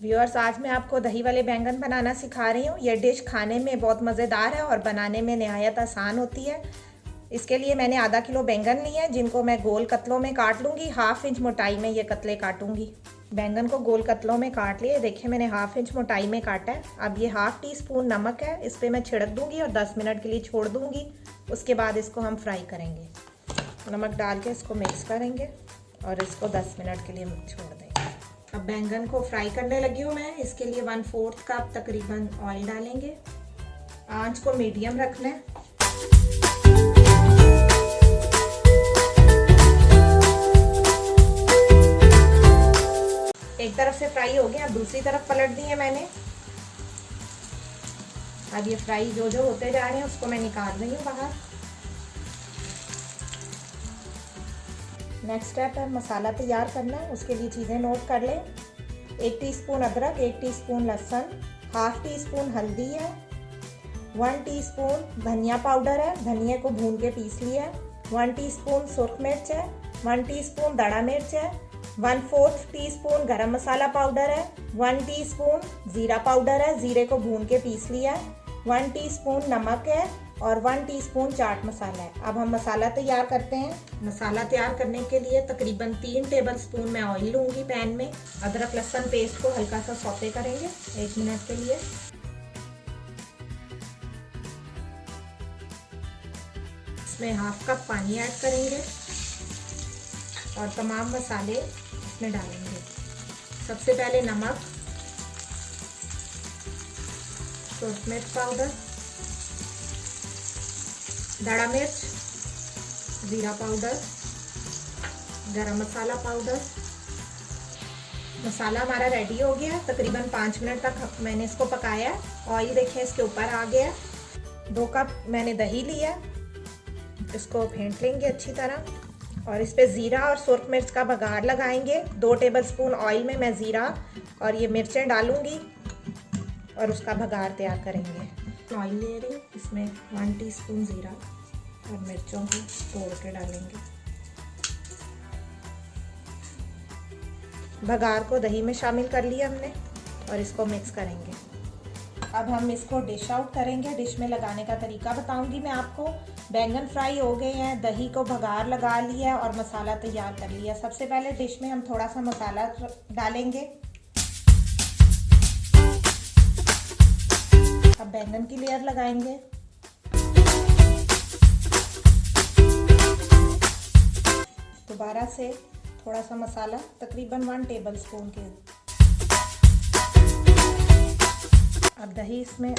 Viewers, आज मैं आपको दही वाले बैंगन बनाना सिखा रही हूँ। यह डिश खाने में बहुत मज़ेदार है और बनाने में नहायत आसान होती है। इसके लिए मैंने आधा किलो बैंगन लिए हैं, जिनको मैं गोल कतलों में काट लूँगी। 1/2 इंच मोटाई में ये कतले काटूँगी। बैंगन को गोल कतलों में काट लिए। देखिए, मैंने 1/2 इंच मोटाई में काटा है। अब ये 1/2 टीस्पून नमक है, इस पर मैं छिड़क दूँगी और 10 मिनट के लिए छोड़ दूँगी। उसके बाद इसको हम फ्राई करेंगे। नमक डाल के इसको मिक्स करेंगे और इसको 10 मिनट के लिए छोड़ देंगे। अब बैंगन को फ्राई करने लगी हूँ मैं। इसके लिए 1/4 कप तकरीबन ऑयल डालेंगे। आंच को मीडियम रखना है। एक तरफ से फ्राई हो गया, अब दूसरी तरफ पलट दी है मैंने। अब ये फ्राई जो जो होते जा रहे हैं उसको मैं निकाल रही हूँ बाहर। नेक्स्ट स्टेप है मसाला तैयार करना है। उसके लिए चीज़ें नोट कर लें। 1 टीस्पून अदरक, 1 टीस्पून लहसुन, 1/2 टीस्पून हल्दी है, 1 टीस्पून धनिया पाउडर है, धनिया को भून के पीस लिया है, 1 टीस्पून सुर्ख मिर्च है, 1 टीस्पून दड़ा मिर्च है, 1/4 टीस्पून गरम मसाला पाउडर है, 1 टीस्पून जीरा पाउडर है, जीरे को भून के पीस लिया है, 1 टीस्पून नमक है और 1 टीस्पून चाट मसाला है। अब हम मसाला तैयार करते हैं। मसाला तैयार करने के लिए तकरीबन 3 टेबलस्पून मैं ऑयल लूँगी पैन में। अदरक लहसुन पेस्ट को हल्का सा सौते करेंगे 1 मिनट के लिए। इसमें 1/2 कप पानी ऐड करेंगे और तमाम मसाले इसमें डालेंगे। सबसे पहले नमक, सुर्ख मिर्च पाउडर, दड़ा मिर्च, जीरा पाउडर, गरम मसाला पाउडर। मसाला हमारा रेडी हो गया। तकरीबन 5 मिनट तक मैंने इसको पकाया। ऑयल देखिए इसके ऊपर आ गया। 2 कप मैंने दही लिया, इसको फेंट लेंगे अच्छी तरह और इस पे ज़ीरा और सुर्ख मिर्च का बघार लगाएंगे। 2 टेबलस्पून ऑयल में मैं ज़ीरा और ये मिर्चें डालूंगी और उसका बघार तैयार करेंगे। ऑयल ले रही हूँ, इसमें 1 टीस्पून ज़ीरा और मिर्चों को तोड़ के डालेंगे। बघार को दही में शामिल कर लिया हमने और इसको मिक्स करेंगे। अब हम इसको डिश आउट करेंगे। डिश में लगाने का तरीका बताऊंगी मैं आपको। बैंगन फ्राई हो गए हैं, दही को बघार लगा लिया और मसाला तैयार कर लिया। सबसे पहले डिश में हम थोड़ा सा मसाला डालेंगे। अब बैंगन की लेयर लगाएंगे। दोबारा से थोड़ा सा मसाला, तकरीबन 1 टेबलस्पून के। अब दही इसमें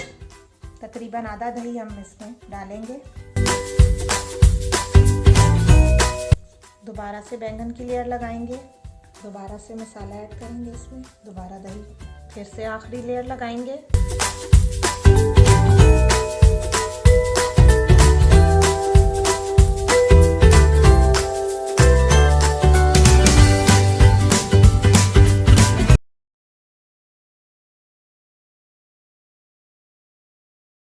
तकरीबन आधा दही हम इसमें डालेंगे। दोबारा से बैंगन की लेयर लगाएंगे। दोबारा से मसाला ऐड करेंगे इसमें। दोबारा दही, फिर से आखिरी लेयर लगाएंगे।